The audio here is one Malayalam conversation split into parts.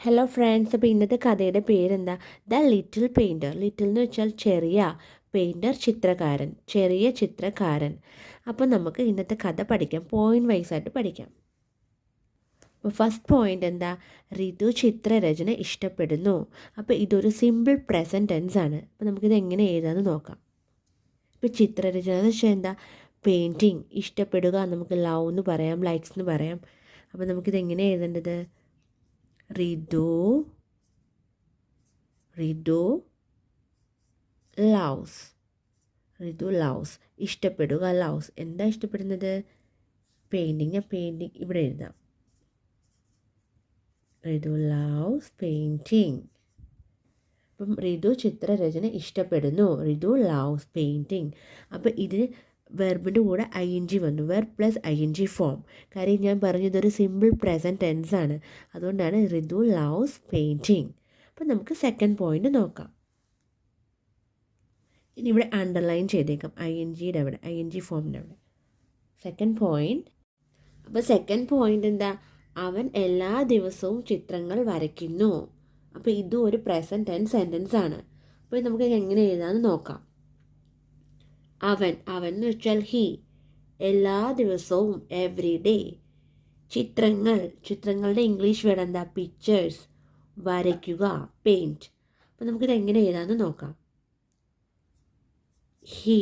ഹലോ ഫ്രണ്ട്സ്, അപ്പോൾ ഇന്നത്തെ കഥയുടെ പേരെന്താ? The little painter. ലിറ്റിൽ എന്ന് വെച്ചാൽ ചെറിയ, പെയിൻറ്റർ ചിത്രകാരൻ, ചെറിയ ചിത്രകാരൻ. അപ്പോൾ നമുക്ക് ഇന്നത്തെ കഥ പഠിക്കാം, പോയിൻ്റ് വൈസായിട്ട് പഠിക്കാം. അപ്പോൾ ഫസ്റ്റ് പോയിൻ്റ് എന്താ? ഋതു ചിത്രരചന ഇഷ്ടപ്പെടുന്നു. അപ്പോൾ ഇതൊരു സിമ്പിൾ പ്രസൻറ്റ് ടെൻസ് ആണ്. അപ്പോൾ നമുക്കിത് എങ്ങനെ എഴുതാമെന്ന് നോക്കാം. ഇപ്പോൾ ചിത്രരചന എന്ന് വെച്ചാൽ എന്താ? പെയിൻറ്റിങ്. ഇഷ്ടപ്പെടുക നമുക്ക് ലവ് എന്ന് പറയാം, ലൈക്സ് എന്ന് പറയാം. അപ്പോൾ നമുക്കിത് എങ്ങനെ എഴുതേണ്ടത്? ഋതു ലവ്സ്. ഋതു ലവ്സ്, ഇഷ്ടപ്പെടുക, ലവ്സ്. എന്താ ഇഷ്ടപ്പെടുന്നത്? പെയിൻറ്റിങ്. പെയിൻറ്റിങ് ഇവിടെ എഴുതാം. ഋതു ലവ്സ് പെയിൻറ്റിങ്. അപ്പം ഋതു ചിത്രരചന ഇഷ്ടപ്പെടുന്നു. ഋതു ലവ്സ് പെയിൻറ്റിങ്. അപ്പോൾ ഇതിന് വെർബിൻ്റെ കൂടെ ING വന്നു, വെർബ് പ്ലസ് ING ഫോം. കാര്യം ഞാൻ പറഞ്ഞതൊരു സിമ്പിൾ പ്രസൻറ്റ് ടെൻസ് ആണ്. അതുകൊണ്ടാണ് ഋതു ലവ്സ് പെയിൻറ്റിങ്. അപ്പം നമുക്ക് സെക്കൻഡ് പോയിൻ്റ് നോക്കാം. ഇനി ഇവിടെ അണ്ടർലൈൻ ചെയ്തേക്കാം, INGയുടെ അവിടെ, ING ഫോമിൻ്റെ അവിടെ. Second point. അപ്പോൾ സെക്കൻഡ് പോയിൻ്റ് എന്താ? അവൻ എല്ലാ ദിവസവും ചിത്രങ്ങൾ വരയ്ക്കുന്നു. അപ്പോൾ ഇതും ഒരു പ്രസൻറ്റ് ടെൻസ് സെൻറ്റൻസ് ആണ്. അപ്പോൾ നമുക്ക് എങ്ങനെ എഴുതാമെന്ന് നോക്കാം. അവൻ എന്ന് വെച്ചാൽ ഹി. എല്ലാ ദിവസവും, എവറി ഡേ. ചിത്രങ്ങളുടെ ഇംഗ്ലീഷ് വേർഡ് എന്താ? പിക്ചേഴ്സ്. വരയ്ക്കുക, പെയിൻറ്റ്. അപ്പോൾ നമുക്കിത് എങ്ങനെ എഴുതാമെന്ന് നോക്കാം. ഹി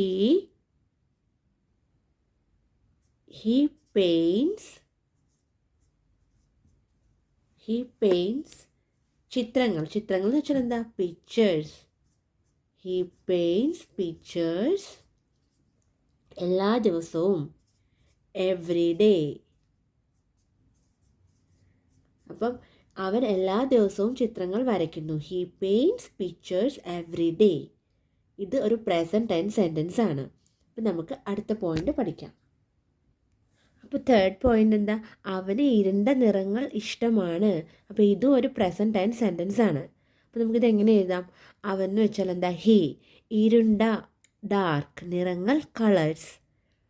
പെയിൻറ്റ്സ് ചിത്രങ്ങൾ എന്ന് വെച്ചാൽ എന്താ? പിക്ചേഴ്സ്. ഹി പെയിൻറ്റ്സ് പിക്ചേഴ്സ് എല്ലാ ദിവസവും, എവറി ഡേ. അപ്പം അവൻ എല്ലാ ദിവസവും ചിത്രങ്ങൾ വരയ്ക്കുന്നു. He paints pictures every day. ഇത് ഒരു പ്രസൻറ്റ് ടെൻസ് സെൻറ്റൻസ് ആണ്. അപ്പം നമുക്ക് അടുത്ത പോയിൻ്റ് പഠിക്കാം. അപ്പോൾ തേർഡ് പോയിൻ്റ് എന്താ? അവന് ഇരുണ്ട നിറങ്ങൾ ഇഷ്ടമാണ്. അപ്പോൾ ഇതും ഒരു പ്രസൻറ്റ് ടെൻസ് സെൻറ്റൻസ് ആണ്. അപ്പോൾ നമുക്കിത് എങ്ങനെ എഴുതാം? അവൻ എന്ന് വെച്ചാൽ എന്താ? ഹി. ഇരുണ്ട, ഡാർക്ക്. നിറങ്ങൾ, കളേഴ്സ്.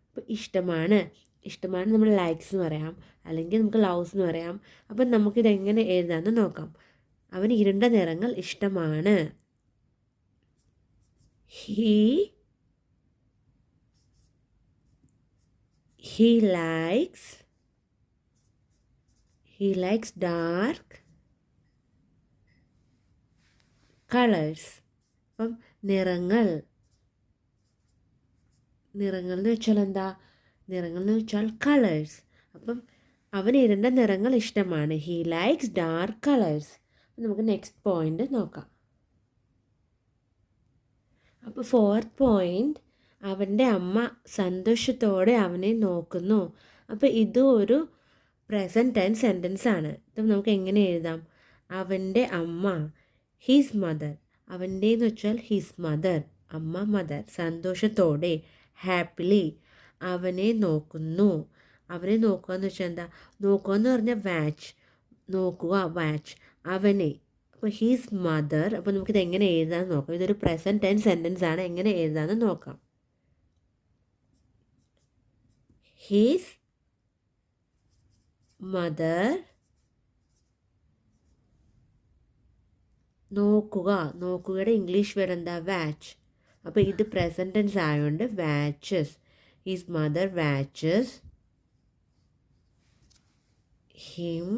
അപ്പോൾ ഇഷ്ടമാണ് നമ്മൾ ലൈക്സ് എന്ന് പറയാം, അല്ലെങ്കിൽ നമുക്ക് ലവ്സ് എന്ന് പറയാം. അപ്പം നമുക്കിതെങ്ങനെ എഴുതാമെന്ന് നോക്കാം. അവന് ഇരുണ്ട നിറങ്ങൾ ഇഷ്ടമാണ്. He likes dark colors. അപ്പം നിറങ്ങൾ എന്ന് വെച്ചാൽ എന്താ? നിറങ്ങൾ എന്ന് വെച്ചാൽ കളേഴ്സ്. അപ്പം അവന് ഇരുണ്ട നിറങ്ങൾ ഇഷ്ടമാണ്. He likes dark colours. നമുക്ക് നെക്സ്റ്റ് പോയിൻ്റ് നോക്കാം. അപ്പോൾ ഫോർത്ത് പോയിൻ്റ്, അവൻ്റെ അമ്മ സന്തോഷത്തോടെ അവനെ നോക്കുന്നു. അപ്പോൾ ഇതും ഒരു പ്രസൻറ്റ് ടെൻസ് സെൻറ്റൻസ് ആണ്. ഇത് നമുക്ക് എങ്ങനെ എഴുതാം? അവൻ്റെ അമ്മ, ഹിസ് മദർ. അവൻ്റെ എന്ന് വെച്ചാൽ ഹിസ് മദർ, അമ്മ, മദർ. സന്തോഷത്തോടെ, ഹാപ്പിലി. അവനെ നോക്കുന്നു. അവനെ നോക്കുക എന്ന് വെച്ചാൽ എന്താ? നോക്കുക എന്ന് പറഞ്ഞാൽ വാച്ച്. നോക്കുക, വാച്ച്. അവനെ. അപ്പോൾ ഹിസ് മദർ. അപ്പോൾ നമുക്കിത് എങ്ങനെ എഴുതാമെന്ന് നോക്കാം. ഇതൊരു പ്രസൻറ്റ് ടെൻസ് സെൻറ്റൻസ് ആണ്. എങ്ങനെ എഴുതാമെന്ന് നോക്കാം. His mother. നോക്കുകയുടെ ഇംഗ്ലീഷ് വേർഡ് എന്താ? വാച്ച്. അപ്പോൾ ഇത് പ്രസൻറ്റ് ടെൻസ് ആയതുകൊണ്ട് watches. His mother watches him.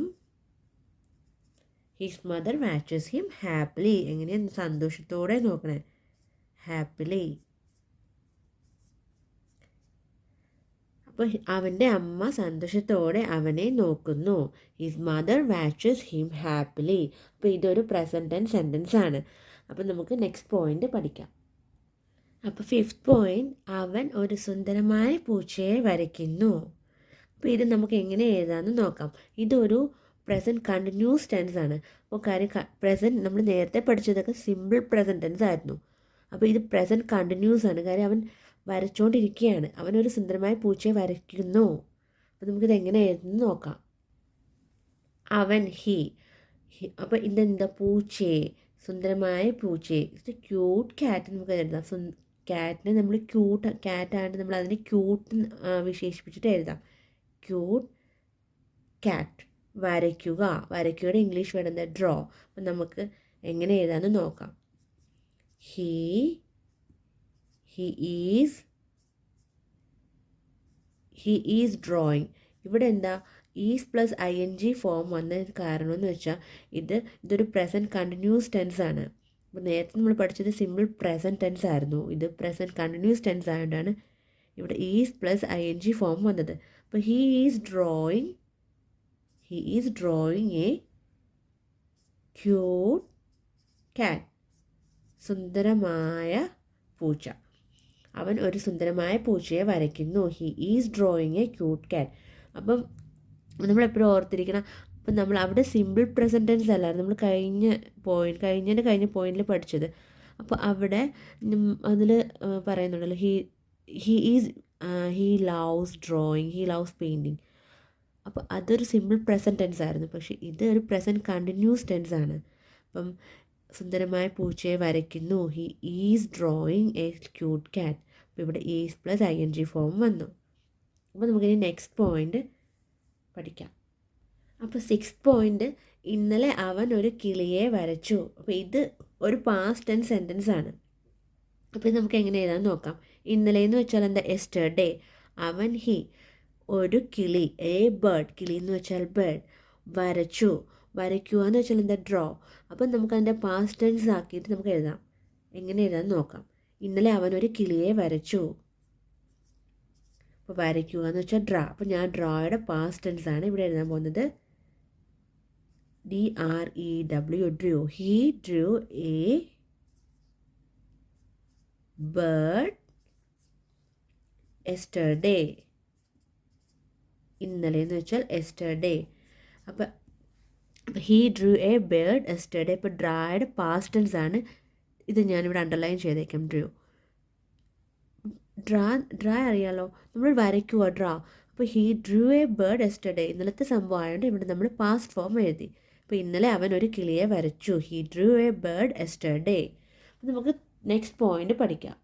His mother watches him happily. എങ്ങനെയാണ്? സന്തോഷത്തോടെ നോക്കണേ, ഹാപ്പിലി. അപ്പോൾ അവൻ്റെ അമ്മ സന്തോഷത്തോടെ അവനെ നോക്കുന്നു. His mother watches him happily. അപ്പോൾ ഇതൊരു പ്രസൻറ്റ് ടെൻസ് സെൻറ്റൻസ് ആണ്. അപ്പോൾ നമുക്ക് നെക്സ്റ്റ് പോയിൻ്റ് പഠിക്കാം. അപ്പോൾ ഫിഫ്ത്ത് പോയിൻ്റ്, അവൻ ഒരു സുന്ദരമായ പൂച്ചയെ വരയ്ക്കുന്നു. അപ്പോൾ ഇത് നമുക്ക് എങ്ങനെ എഴുതാമെന്ന് നോക്കാം. ഇതൊരു പ്രസൻറ്റ് കണ്ടിന്യൂസ് ടെൻസ് ആണ്. അപ്പോൾ കാര്യം പ്രസൻറ്റ് നമ്മൾ നേരത്തെ പഠിച്ചതൊക്കെ സിമ്പിൾ പ്രസൻറ്റ് ടെൻസ് ആയിരുന്നു. അപ്പോൾ ഇത് പ്രസൻറ്റ് കണ്ടിന്യൂസ് ആണ്. കാര്യം അവൻ വരച്ചുകൊണ്ടിരിക്കുകയാണ്. അവനൊരു സുന്ദരമായ പൂച്ചയെ വരയ്ക്കുന്നു. അപ്പോൾ നമുക്കിത് എങ്ങനെ എഴുതുന്നു നോക്കാം. അവൻ, ഹി. അപ്പോൾ ഇതെന്താ? പൂച്ചയെ, സുന്ദരമായ പൂച്ചയെ. ഇത് ക്യൂട്ട് ക്യാറ്റ് നമുക്ക് എഴുതാം. ക്യാറ്റിനെ നമ്മൾ ക്യാറ്റായിട്ട് നമ്മൾ അതിനെ ക്യൂട്ട് വിശേഷിപ്പിച്ചിട്ട് എഴുതാം. Cute cat. വരയ്ക്കുക. വരയ്ക്കുകയുടെ ഇംഗ്ലീഷ് വേർഡ് എന്താ? ഡ്രോ. അപ്പം നമുക്ക് എങ്ങനെ എഴുതാമെന്ന് നോക്കാം. He is drawing. ഇവിടെ എന്താ ഈസ് പ്ലസ് ING ഫോം വന്നതിന് കാരണം എന്ന് വെച്ചാൽ ഇതൊരു പ്രസൻറ്റ് കണ്ടിന്യൂസ് ടെൻസ് ആണ്. അപ്പോൾ നേരത്തെ നമ്മൾ പഠിച്ചത് സിമ്പിൾ പ്രസൻറ്റ് ടെൻസ് ആയിരുന്നു. ഇത് പ്രസൻറ്റ് കണ്ടിന്യൂസ് ടെൻസ് ആയതുകൊണ്ടാണ് ഇവിടെ ഈസ് പ്ലസ് ING ഫോം വന്നത്. അപ്പോൾ he is drawing A cute കാറ്റ്. സുന്ദരമായ പൂച്ച. അവൻ ഒരു സുന്ദരമായ പൂച്ചയെ വരയ്ക്കുന്നു. He is drawing A cute കാറ്റ്. അപ്പം നമ്മളെപ്പോഴും ഓർത്തിരിക്കണം. അപ്പം നമ്മൾ അവിടെ സിമ്പിൾ പ്രസൻറ്റ് ടെൻസ് അല്ലായിരുന്നു നമ്മൾ കഴിഞ്ഞ പോയിന്റിൽ പഠിച്ചത്. അപ്പോൾ അവിടെ അതിൽ പറയുന്നുണ്ടല്ലോ he loves drawing, he loves painting. അപ്പോൾ അതൊരു സിമ്പിൾ പ്രസൻറ്റ് ടെൻസ് ആയിരുന്നു. പക്ഷേ ഇത് ഒരു പ്രസൻറ്റ് കണ്ടിന്യൂസ് ടെൻസ് ആണ്. അപ്പം സുന്ദരമായ പൂച്ചയെ വരയ്ക്കുന്നു. He is drawing A cute കാറ്റ്. അപ്പോൾ ഇവിടെ ഈസ് പ്ലസ് ING ഫോം വന്നു. അപ്പോൾ നമുക്കിനി നെക്സ്റ്റ് പോയിന്റ് പഠിക്കാം. അപ്പോൾ 6th പോയിന്റ്, ഇന്നലെ അവൻ ഒരു കിളിയെ വരച്ചു. അപ്പോൾ ഇത് ഒരു പാസ്റ്റ് ടെൻസ് സെൻറ്റൻസ് ആണ്. അപ്പോൾ ഇത് നമുക്ക് എങ്ങനെ എഴുതാൻ നോക്കാം. ഇന്നലെ എന്ന് വെച്ചാൽ എന്താ? എസ്റ്റർഡേ. അവൻ ഒരു കിളി, എ ബേർഡ്. കിളി എന്ന് വെച്ചാൽ ബേർഡ്. വരച്ചു. വരയ്ക്കുക എന്ന് വെച്ചാൽ എന്താ? ഡ്രോ. അപ്പം നമുക്കതിൻ്റെ പാസ്റ്റ് ടെൻസ് ആക്കിയിട്ട് നമുക്ക് എഴുതാം. എങ്ങനെ എഴുതാൻ നോക്കാം. ഇന്നലെ അവൻ ഒരു കിളിയെ വരച്ചു. അപ്പോൾ വരയ്ക്കുക എന്ന് വെച്ചാൽ ഡ്രാ. അപ്പോൾ ഞാൻ ഡ്രോയുടെ പാസ്റ്റ് ടെൻസ് ആണ് ഇവിടെ എഴുതാൻ പോകുന്നത്. DREW, Drew. He Drew A bird yesterday. ഇന്നലെ എന്ന് വെച്ചാൽ എസ്റ്റർഡേ. അപ്പം he Drew A bird yesterday. ഇപ്പോൾ ഡ്രായുടെ പാസ്റ്റ് ടെൻസ് ആണ്. ഇത് ഞാനിവിടെ അണ്ടർലൈൻ ചെയ്തേക്കാം. ഡ്രാ അറിയാലോ, നമ്മൾ വരയ്ക്കുക, ഡ്രാ. അപ്പോൾ he Drew A bird yesterday ഇന്നലത്തെ സംഭവം ആയതുകൊണ്ട് ഇവിടെ നമ്മൾ പാസ്റ്റ് ഫോം എഴുതി. അപ്പോൾ ഇന്നലെ അവൻ ഒരു കിളിയെ വരച്ചു. He Drew A bird yesterday. അപ്പോൾ നമുക്ക് നെക്സ്റ്റ് പോയിന്റ് പഠിക്കാം.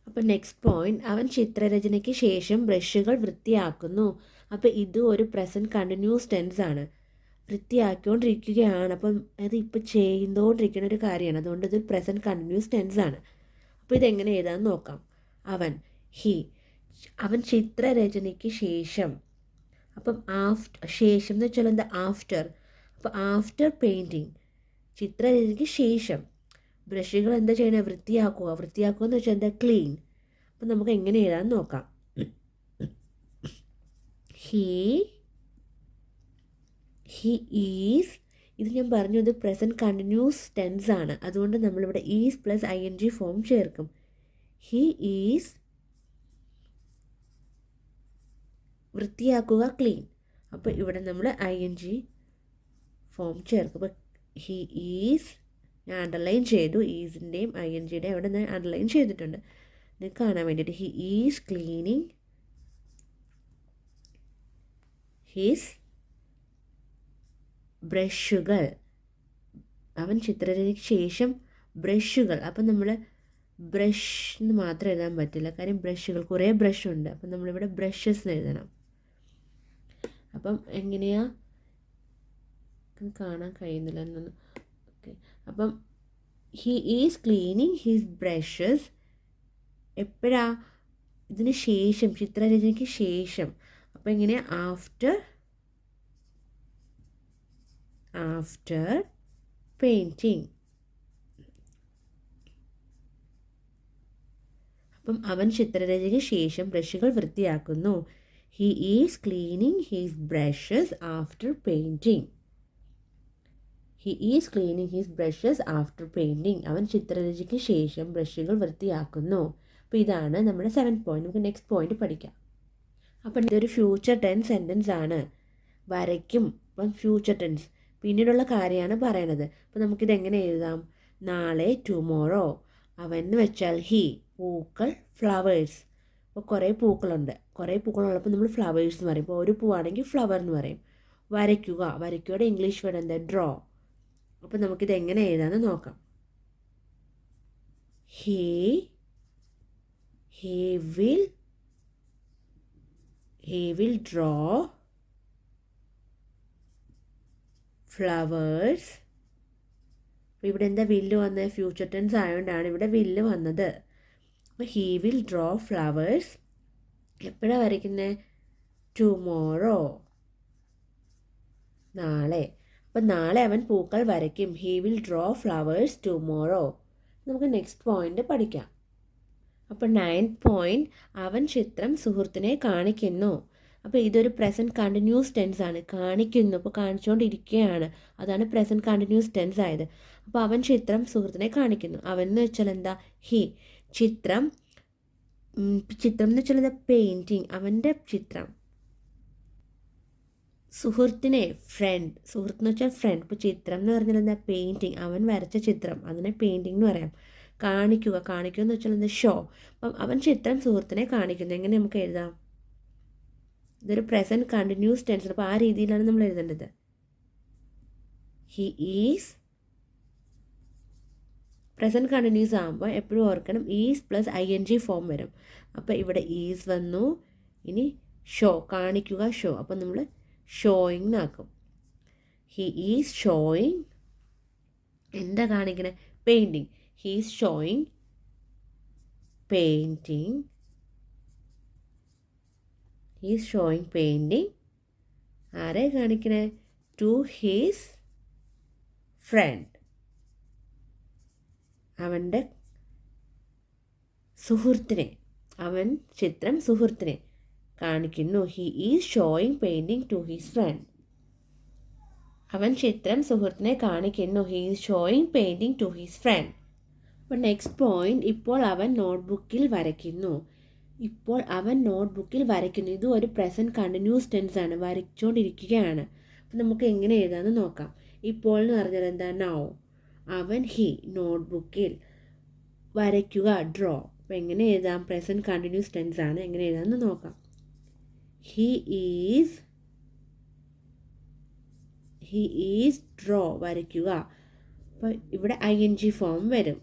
അപ്പോൾ നെക്സ്റ്റ് പോയിന്റ്, അവൻ ചിത്രരചനയ്ക്ക് ശേഷം ബ്രഷുകൾ വൃത്തിയാക്കുന്നു. അപ്പോൾ ഇത് ഒരു പ്രസൻറ്റ് കണ്ടിന്യൂസ് ടെൻസ് ആണ്. വൃത്തിയാക്കിക്കൊണ്ടിരിക്കുകയാണ്. അപ്പം അത് ഇപ്പോൾ ചെയ്തുകൊണ്ടിരിക്കുന്ന ഒരു കാര്യമാണ്. അതുകൊണ്ട് ഇതൊരു പ്രസൻറ്റ് കണ്ടിന്യൂസ് ടെൻസ് ആണ്. അപ്പോൾ ഇതെങ്ങനെ എഴുതാമെന്ന് നോക്കാം. അവൻ ചിത്രരചനയ്ക്ക് ശേഷം. അപ്പം ശേഷം എന്ന് വെച്ചാൽ എന്താ? ആഫ്റ്റർ. അപ്പോൾ ആഫ്റ്റർ പെയിൻറ്റിങ്, ചിത്രരചനയ്ക്ക് ശേഷം ബ്രഷുകൾ എന്താ ചെയ്യണേ? വൃത്തിയാക്കുക. വൃത്തിയാക്കുക എന്ന് വെച്ചാൽ എന്താ? ക്ലീൻ. അപ്പം നമുക്ക് എങ്ങനെ എഴുതാൻ നോക്കാം. ഹി ഈസ്, ഇത് ഞാൻ പറഞ്ഞു ഇത് പ്രസൻറ്റ് കണ്ടിന്യൂസ് ടെൻസ് ആണ്. അതുകൊണ്ട് നമ്മളിവിടെ ഈസ് പ്ലസ് ING ഫോം ചേർക്കും. ഹി ഈസ് വൃത്തിയാക്കുക, ക്ലീൻ. അപ്പോൾ ഇവിടെ നമ്മൾ ING ഫോം ചേർക്കും. അപ്പോൾ ഹി ഈസ് ഞാൻ അണ്ടർലൈൻ ചെയ്തു. ഈസിൻ്റെയും INGയുടെയും അവിടെ ഞാൻ അണ്ടർലൈൻ ചെയ്തിട്ടുണ്ട് നിങ്ങൾക്ക് കാണാൻ വേണ്ടിയിട്ട്. ഹി ഈസ് ക്ലീനിങ് ഹിസ് ബ്രഷുകൾ. അവൻ ചിത്രരചനയ്ക്ക് ശേഷം ബ്രഷുകൾ. അപ്പം നമ്മൾ ബ്രഷ് എന്ന് മാത്രം എഴുതാൻ പറ്റില്ല, കാര്യം ബ്രഷുകൾ കുറേ ബ്രഷ് ഉണ്ട്. അപ്പം നമ്മളിവിടെ ബ്രഷസ് എന്ന് എഴുതണം. അപ്പം എങ്ങനെയാ കാണാൻ കഴിയുന്നില്ല എന്നൊന്ന്. ഓക്കെ, അപ്പം he is cleaning his brushes. എപ്പോഴാ? ഇതിന് ശേഷം, ചിത്രരചനയ്ക്ക് ശേഷം. അപ്പോൾ എങ്ങനെയാ? After painting. അപ്പം അവൻ ചിത്രരചനയ്ക്ക് ശേഷം ബ്രഷുകൾ വൃത്തിയാക്കുന്നു. He is cleaning his brushes after painting. He is cleaning his brushes after painting. അവൻ ചിത്രരചനയ്ക്ക് ശേഷം ബ്രഷുകൾ വൃത്തിയാക്കുന്നു. അപ്പോൾ ഇതാണ് നമ്മുടെ 7th പോയിന്റ്. നമുക്ക് നെക്സ്റ്റ് പോയിന്റ് പഠിക്കാം. അപ്പം ഇതൊരു ഫ്യൂച്ചർ ടെൻസ് സെൻറ്റൻസ് ആണ്. വരയ്ക്കും. അപ്പം ഫ്യൂച്ചർ ടെൻസ് പിന്നീടുള്ള കാര്യമാണ് പറയണത്. അപ്പോൾ നമുക്കിത് എങ്ങനെ എഴുതാം? നാളെ, ടുമോറോ. അവൻ എന്ന് വെച്ചാൽ ഹി, പൂക്കൾ, ഫ്ലവേഴ്സ്. അപ്പോൾ കുറേ പൂക്കളുണ്ട്. കുറേ പൂക്കളുള്ളപ്പോൾ നമ്മൾ ഫ്ലവേഴ്സ് എന്ന് പറയും. ഇപ്പോൾ ഒരു പൂവാണെങ്കിൽ ഫ്ലവർ എന്ന് പറയും. വരയ്ക്കുക, വരയ്ക്കുകയുടെ ഇംഗ്ലീഷ് വേർഡ് എന്താ? ഡ്രോ. അപ്പോൾ നമുക്കിത് എങ്ങനെ എഴുതാമെന്ന് നോക്കാം. He will draw flowers. ഇവിടെ എന്താ വില്ല് വന്നത്? ഫ്യൂച്ചർ ടെൻസ് ആയതുകൊണ്ടാണ് ഇവിടെ വില്ല് വന്നത്. അപ്പോൾ ഹീ വിൽ ഡ്രോ ഫ്ലവേഴ്സ് എപ്പോഴാണ് വരയ്ക്കുന്നത്? ടുമോറോ, നാളെ. അപ്പം നാളെ അവൻ പൂക്കൾ വരയ്ക്കും. He will draw flowers tomorrow. നമുക്ക് നെക്സ്റ്റ് പോയിന്റ് പഠിക്കാം. അപ്പോൾ 9th പോയിന്റ്, അവൻ ചിത്രം സുഹൃത്തിനെ കാണിക്കുന്നു. അപ്പോൾ ഇതൊരു പ്രസൻറ്റ് കണ്ടിന്യൂസ് ടെൻസ് ആണ്. കാണിക്കുന്നു, അപ്പോൾ കാണിച്ചുകൊണ്ടിരിക്കുകയാണ്, അതാണ് പ്രസൻറ്റ് കണ്ടിന്യൂസ് ടെൻസ് ആയത്. അപ്പോൾ അവൻ ചിത്രം സുഹൃത്തിനെ കാണിക്കുന്നു. അവൻ എന്ന് വെച്ചാൽ എന്താ? ഹി. ചിത്രം എന്ന് വെച്ചാൽ എന്താ? പെയിൻറ്റിങ്, അവൻ്റെ ചിത്രം. സുഹൃത്തിനെ ഫ്രണ്ട്, സുഹൃത്ത് എന്ന് വെച്ചാൽ ഫ്രണ്ട്. ഇപ്പോൾ ചിത്രം എന്ന് പറഞ്ഞാൽ എന്താ? പെയിൻറ്റിങ്, അവൻ വരച്ച ചിത്രം, അതിനെ പെയിൻറ്റിങ് എന്ന് പറയാം. കാണിക്കുക എന്ന് വെച്ചാൽ എന്താ? ഷോ. അപ്പം അവൻ ചിത്രം സുഹൃത്തിനെ കാണിക്കുന്നു. എങ്ങനെ നമുക്ക് എഴുതാം? ഇതൊരു പ്രസൻറ്റ് കണ്ടിന്യൂസ് ടെൻസ്. അപ്പോൾ ആ രീതിയിലാണ് നമ്മൾ എഴുതേണ്ടത്. He is. പ്രസൻറ്റ് കണ്ടിന്യൂസ് ആകുമ്പോൾ എപ്പോഴും ഓർക്കണം ഈസ് പ്ലസ് ING ഫോം വരും. അപ്പോൾ ഇവിടെ ഈസ് വന്നു, ഇനി ഷോ, കാണിക്കുക, ഷോ. അപ്പം നമ്മൾ ഷോയിങ് ആക്കും. He is showing. എന്താ കാണിക്കണേ? Painting. He is showing painting. He is showing painting. ആരെ കാണിക്കണേ? ടു ഹിസ് ഫ്രണ്ട്, അവൻ്റെ സുഹൃത്തിനെ. അവൻ ചിത്രം സുഹൃത്തിനെ കാണിക്കുന്നു. He is showing painting to his friend. അവൻ ചിത്രം സുഹൃത്തിനെ കാണിക്കുന്നു. He is showing painting to his friend. അപ്പോൾ നെക്സ്റ്റ് പോയിന്റ്, ഇപ്പോൾ അവൻ നോട്ട്ബുക്കിൽ വരയ്ക്കുന്നു. ഇപ്പോൾ അവൻ നോട്ട്ബുക്കിൽ വരയ്ക്കുന്നു. ഇതും ഒരു പ്രസൻറ്റ് കണ്ടിന്യൂസ് ടെൻസ് ആണ്, വരച്ചുകൊണ്ടിരിക്കുകയാണ്. അപ്പം നമുക്ക് എങ്ങനെ എഴുതാമെന്ന് നോക്കാം. ഇപ്പോൾ എന്ന് പറഞ്ഞാൽ എന്താ? നൗ. അവൻ ഹി നോട്ട്ബുക്കിൽ വരയ്ക്കുക, ഡ്രോ. അപ്പോൾ എങ്ങനെ എഴുതാം? പ്രസൻറ്റ് കണ്ടിന്യൂസ് ടെൻസ് ആണ്, എങ്ങനെ എഴുതാമെന്ന് നോക്കാം. ഹി ഈസ് ഡ്രോ, വരയ്ക്കുക. അപ്പോൾ ഇവിടെ ING ഫോം വരും.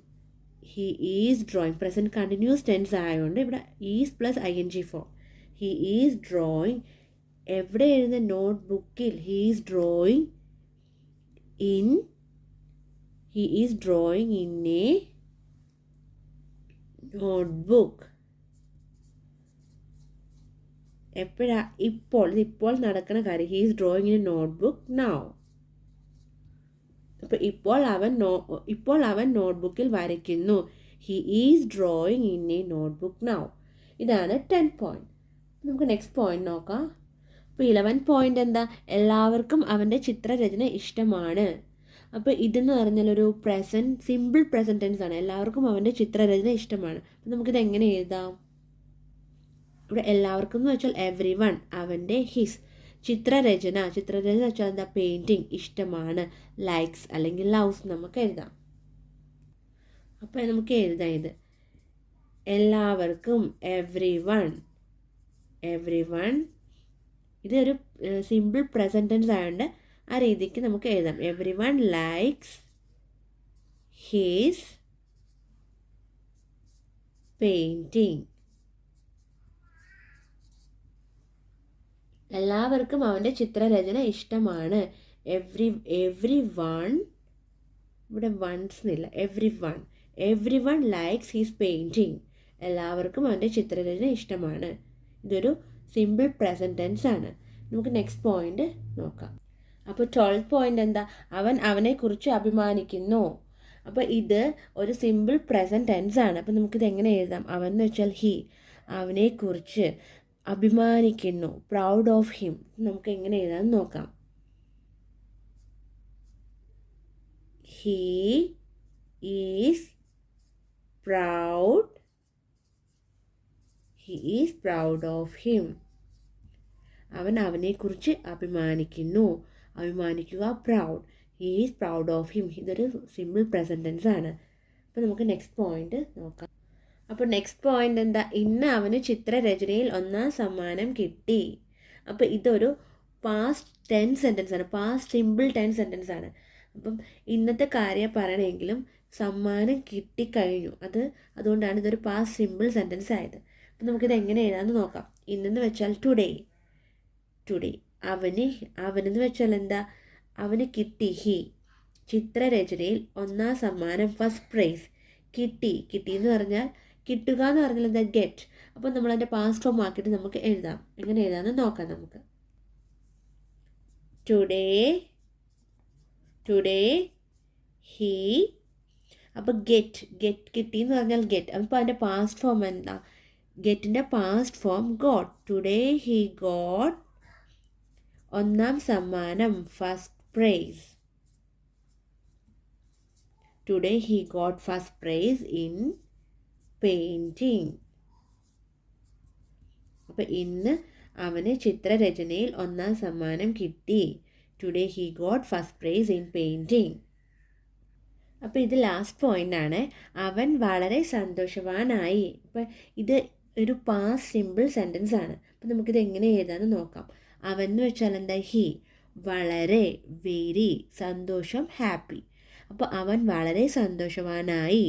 He is drawing, present continuous tense ആയതുകൊണ്ട് ഇവിടെ is plus ING form. He is drawing. എവിടെ എഴുതുന്ന? നോട്ട്ബുക്കിൽ. He is drawing in a notebook. എപ്പോഴാ? ഇപ്പോൾ നടക്കുന്ന കാര്യം. He is drawing in a notebook now. അപ്പോൾ ഇപ്പോൾ അവൻ നോട്ട്ബുക്കിൽ വരയ്ക്കുന്നു. He is drawing in a notebook now. ഇതാണ് 10th പോയിന്റ്. നമുക്ക് നെക്സ്റ്റ് പോയിന്റ് നോക്കാം. അപ്പോൾ 11th പോയിന്റ് എന്താ? എല്ലാവർക്കും അവൻ്റെ ചിത്രരചന ഇഷ്ടമാണ്. അപ്പോൾ ഇതെന്ന് പറഞ്ഞാൽ ഒരു സിമ്പിൾ പ്രസൻറ്റ് ടെൻസ് ആണ്. എല്ലാവർക്കും അവൻ്റെ ചിത്രരചന ഇഷ്ടമാണ്. അപ്പോൾ നമുക്കിത് എങ്ങനെ എഴുതാം? ഇവിടെ എല്ലാവർക്കും എന്ന് വെച്ചാൽ എവ്രി വൺ, അവൻ്റെ ഹിസ്. ചിത്രരചന വെച്ചാൽ എന്താ? പെയിൻറ്റിങ്, ഇഷ്ടമാണ്. ലൈക്സ് അല്ലെങ്കിൽ ലവ്സ് നമുക്ക് എഴുതാം. അപ്പോൾ നമുക്ക് എഴുതാം ഇത് എല്ലാവർക്കും, എവ്രി വൺ. ഇതൊരു സിമ്പിൾ പ്രസൻറ്റ് ടെൻസ് ആയതുകൊണ്ട് ആ രീതിക്ക് നമുക്ക് എഴുതാം. Every one likes his painting. എല്ലാവർക്കും അവൻ്റെ ചിത്രരചന ഇഷ്ടമാണ്. എവ്രി വൺ, ഇവിടെ വൺസ് എന്നില്ല, every one likes his painting. എല്ലാവർക്കും അവൻ്റെ ചിത്രരചന ഇഷ്ടമാണ്. ഇതൊരു സിമ്പിൾ പ്രസൻറ്റ് ടെൻസ് ആണ്. നമുക്ക് നെക്സ്റ്റ് പോയിന്റ് നോക്കാം. അപ്പോൾ 12th പോയിന്റ് എന്താ? അവൻ അവനെക്കുറിച്ച് അഭിമാനിക്കുന്നു. അപ്പോൾ ഇത് ഒരു സിമ്പിൾ പ്രസൻറ്റ് ടെൻസ് ആണ്. അപ്പോൾ നമുക്കിത് എങ്ങനെ എഴുതാം? അവൻ എന്ന് വെച്ചാൽ ഹി, അവനെക്കുറിച്ച് അഭിമാനിക്കുന്നു, പ്രൗഡ് ഓഫ് ഹിം. നമുക്ക് എങ്ങനെ എഴുതാമെന്ന് നോക്കാം. He is proud of him. അവൻ അവനെക്കുറിച്ച് അഭിമാനിക്കുക, proud. He is proud of him. ഇതൊരു സിമ്പിൾ പ്രസൻറ്റ് ടെൻസ് ആണ്. അപ്പോൾ നമുക്ക് നെക്സ്റ്റ് പോയിന്റ് നോക്കാം. അപ്പോൾ നെക്സ്റ്റ് പോയിന്റ് എന്താ? ഇന്ന് അവന് ചിത്രരചനയിൽ 1ാം സമ്മാനം കിട്ടി. അപ്പോൾ ഇതൊരു പാസ്റ്റ് ടെൻസ് സെൻറ്റൻസ് ആണ്, പാസ്റ്റ് സിമ്പിൾ ടെൻസ് സെൻറ്റൻസ് ആണ്. അപ്പം ഇന്നത്തെ കാര്യം പറയണമെങ്കിലും സമ്മാനം കിട്ടിക്കഴിഞ്ഞു, അതുകൊണ്ടാണ് ഇതൊരു പാസ്റ്റ് സിമ്പിൾ സെൻറ്റൻസ് ആയത്. അപ്പം നമുക്കിത് എങ്ങനെ എഴുതാമെന്ന് നോക്കാം. ഇന്നെന്ന് വെച്ചാൽ ടുഡേ. അവനെന്ന് വെച്ചാൽ എന്താ? അവന് കിട്ടി. ഹി ചിത്രരചനയിൽ 1ാം സമ്മാനം, ഫസ്റ്റ് പ്രൈസ്. കിട്ടി എന്ന് പറഞ്ഞാൽ കിട്ടുക എന്ന് പറഞ്ഞാൽ എന്താ, ഗെറ്റ്. അപ്പോൾ നമ്മളതിൻ്റെ പാസ്റ്റ് ഫോം ആക്കിയിട്ട് നമുക്ക് എഴുതാം. എങ്ങനെ എഴുതാമെന്ന് നോക്കാം നമുക്ക്. ടുഡേ ഹി, അപ്പോൾ ഗെറ്റ് കിട്ടി എന്ന് പറഞ്ഞാൽ ഗെറ്റ്. അപ്പോൾ അതിൻ്റെ പാസ്റ്റ് ഫോം എന്താ, ഗെറ്റിൻ്റെ past form got. Today he got 1ാം സമ്മാനം, first prize. Today he got first prize in painting. അപ്പോൾ ഇന്ന് അവന് ചിത്രരചനയിൽ 1ാം സമ്മാനം കിട്ടി. Today he got first prize in painting. അപ്പോൾ ഇത് ലാസ്റ്റ് പോയിൻ്റാണ്. അവൻ വളരെ സന്തോഷവാനായി. അപ്പോൾ ഇത് ഒരു പാസ്റ്റ് സിമ്പിൾ സെൻറ്റൻസ് ആണ്. അപ്പോൾ നമുക്കിത് എങ്ങനെ എഴുതാമെന്ന് നോക്കാം. അവൻ എന്ന് വെച്ചാൽ എന്താ, ഹി. വളരെ, വെരി, സന്തോഷം, ഹാപ്പി. അപ്പോൾ അവൻ വളരെ സന്തോഷവാനായി.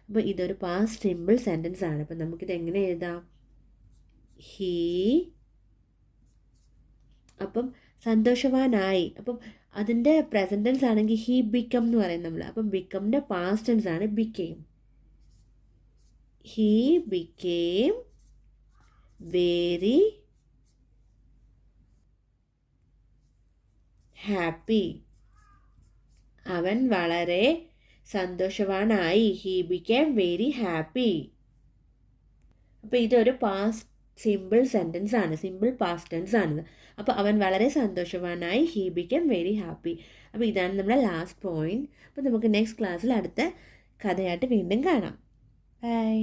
അപ്പോൾ ഇതൊരു പാസ്റ്റ് സിമ്പിൾ സെൻറ്റൻസ് ആണ്. അപ്പോൾ നമുക്കിത് എങ്ങനെ എഴുതാം, ഹി. അപ്പം സന്തോഷവാനായി, അപ്പം അതിൻ്റെ പ്രസൻറ്റ് ടെൻസ് ആണെങ്കിൽ ഹി ബിക്കം എന്ന് പറയും നമ്മൾ. അപ്പം ബിക്കമിൻ്റെ പാസ്റ്റ് ടെൻസ് ആണ് became. He became very happy. അവൻ വളരെ സന്തോഷവാനായി. He became very happy. അപ്പോൾ ഇതൊരു പാസ്റ്റ് സിമ്പിൾ സെൻറ്റൻസ് ആണ്, സിമ്പിൾ പാസ്റ്റ് ടെൻസ് ആണിത്. അപ്പോൾ അവൻ വളരെ സന്തോഷവാനായി. He become very happy. അപ്പോൾ ഇതാണ് നമ്മുടെ ലാസ്റ്റ് പോയിന്റ്. അപ്പോൾ നമുക്ക് നെക്സ്റ്റ് ക്ലാസ്സിൽ അടുത്ത കഥയായിട്ട് വീണ്ടും കാണാം. ബൈ.